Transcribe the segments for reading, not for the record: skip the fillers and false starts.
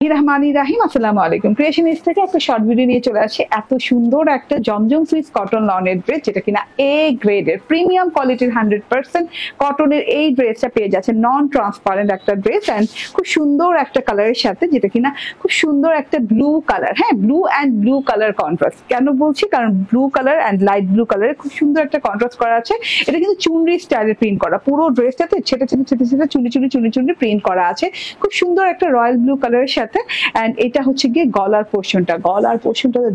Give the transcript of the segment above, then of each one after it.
বিসমিল্লাহিররহমানিররহিম। আসসালামু আলাইকুম। ক্রিয়েশনিস্ট থেকে একটা শর্ট ভিডিও নিয়ে চলে আসি। এত সুন্দর একটা জমজম সুইস কটন লনের ড্রেস, যেটা কিনা এ গ্রেডের প্রিমিয়াম কোয়ালিটির 100% কটনের এই ড্রেসটা পেয়ে যাচ্ছে। নন ট্রান্সপারেন্ট একটা ড্রেস এন্ড খুব সুন্দর একটা কালারের সাথে, যেটা কিনা খুব সুন্দর একটা ব্লু কালার। হ্যাঁ, blue and blue colour contrast. কেন বলছি? কারণ blue colour and light blue কালারের খুব সুন্দর একটা কন্ট্রাস্ট করা আছে। এটা কিন্তু চুনরি স্টাইলে প্রিন্ট করা, পুরো ড্রেসটাতে ছেটে ছেটে ছেটে ছেটে চুনি চুনি চুনি চুনি প্রিন্ট করা আছে। খুব সুন্দর একটা রয়্যাল ব্লু কালারের সাথে। এন্ড এটা হচ্ছে গিয়ে গলার পোর্শনটা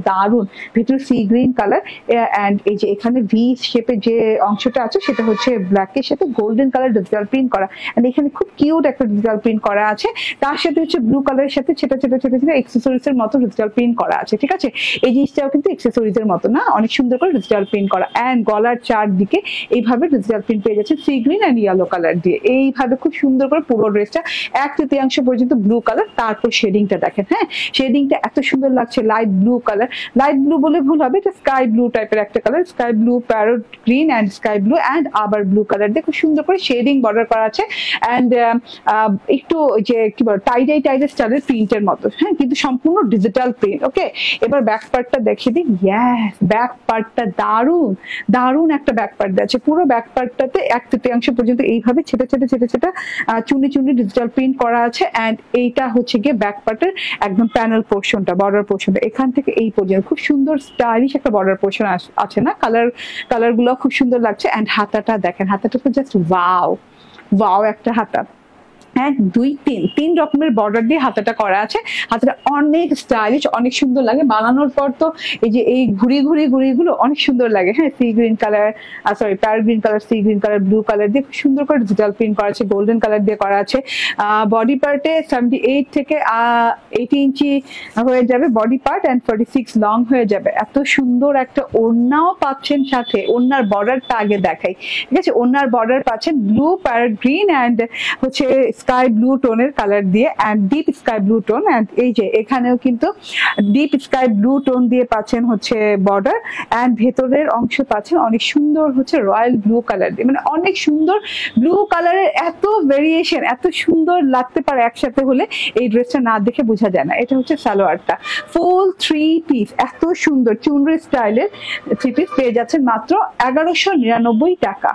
দারুন, ভিতরে সি গ্রিন কালার এন্ড এই যে এখানে ভি শেপের যে অংশটা আছে সেটা হচ্ছে ব্ল্যাক এর সাথে গোল্ডেন কালার ডিজিটাল প্রিন্ট করা। এন্ড এখানে খুব কিউট একটা ডিজিটাল প্রিন্ট করা আছে। তার সাথে হচ্ছে ব্লু কালারের সাথে ছোট ছোট ছোট ছোট এক্সেসরিজ এর মতো ডিজিটাল প্রিন্ট করা আছে। ঠিক আছে, এই জিনিসটাও কিন্তু এক্সেসরিজ এর মতো না, অনেক সুন্দর করে ডিজিটাল প্রিন্ট করা। এন্ড গলার চারদিকে এইভাবে ডিজিটাল প্রিন্ট পেয়ে যাচ্ছে sea green and yellow colour দিয়ে। এইভাবে খুব সুন্দর করে পুরো ড্রেসটা 1/3 পর্যন্ত ব্লু কালার। তারপর শেডিংটা দেখেন, হ্যাঁ শেডিংটা এত সুন্দর লাগছে। Light blue colour, light blue বলে ভুল হবে, এটা স্কাই ব্লু টাইপের একটা colour. Sky blue, parrot green and sky blue and আবার ব্লু কালার দিয়ে খুব সুন্দর করে শেডিং বর্ডার করা আছে। এন্ড একটু যে কি বল টাইডাই স্টাইলের প্রিন্টের মতো, হ্যাঁ কিন্তু সম্পূর্ণ ডিজিটাল প্রিন্ট। ওকে, এবার ব্যাক পার্টটা দেখিয়ে দিই। ইয়েস, ব্যাক পার্টটা দারুন একটা ব্যাক পার্ট আছে। পুরো ব্যাক পার্টটাতে 1/3 পর্যন্ত এইভাবে ছেটে ছেটে ছেটে ছেটে চুনি চুনি ডিজিটাল প্রিন্ট করা আছে। এন্ড এইটা হচ্ছে গিয়ে ব্যাক পার্টের একদম প্যানেল পোর্শনটা, বর্ডার পোর্শনটা এখান থেকে এই পর্যন্ত খুব সুন্দর স্টাইলিশ একটা বর্ডার পোর্শন আছে না। কালার গুলো খুব সুন্দর লাগছে। এন্ড হাতাটা দেখেন, হাতাটা তো জাস্ট ওয়াও একটা হাতা। 1 2 3 রকমের বর্ডার দিয়ে হাতাটা করা আছে। হাতাটা অনেক স্টাইলিশ, অনেক সুন্দর লাগে। বানানোর পর তো এই যে এই ঘুরি গুলো অনেক সুন্দর লাগে। হ্যাঁ, sea green colour, parrot green colour, sea green colour, blue colour দিয়ে খুব সুন্দর করে ডিজিটাল প্রিন্ট করা আছে। গোল্ডেন কালার দিয়ে করা আছে। বডি পার্টে 78 থেকে 80 ইঞ্চি হয়ে যাবে বডি পার্ট এন্ড 46 লং হয়ে যাবে। এত সুন্দর একটা ওড়নাও পাচ্ছেন সাথে। ওড়নার বর্ডারটা আগে দেখাই, ঠিক আছে। ওড়নার বর্ডার পাচ্ছেন ব্লু, প্যারট গ্রিন এন্ড হচ্ছে স্কাই ব্লু টোনের কালার দিয়ে and deep sky blue tone. And এই যে এখানেও কিন্তু ডিপ স্কাই ব্লু টোন দিয়ে পাচ্ছেন হচ্ছে বর্ডার। এন্ড ভেতরের অংশ পাচ্ছেন অনেক সুন্দর হচ্ছে রয়্যাল ব্লু কালার দিয়ে। মানে অনেক সুন্দর ব্লু কালারের এত ভেরিয়েশন, এত সুন্দর লাগতে পারে একসাথে হলে। এই ড্রেসটা না দেখে বোঝা যায় না। এটা হচ্ছে সালোয়ারটা, ফুল 3 পিস এত সুন্দর চুনরি স্টাইলের 3 পিস পেয়ে যাচ্ছেন মাত্র 1199 টাকা।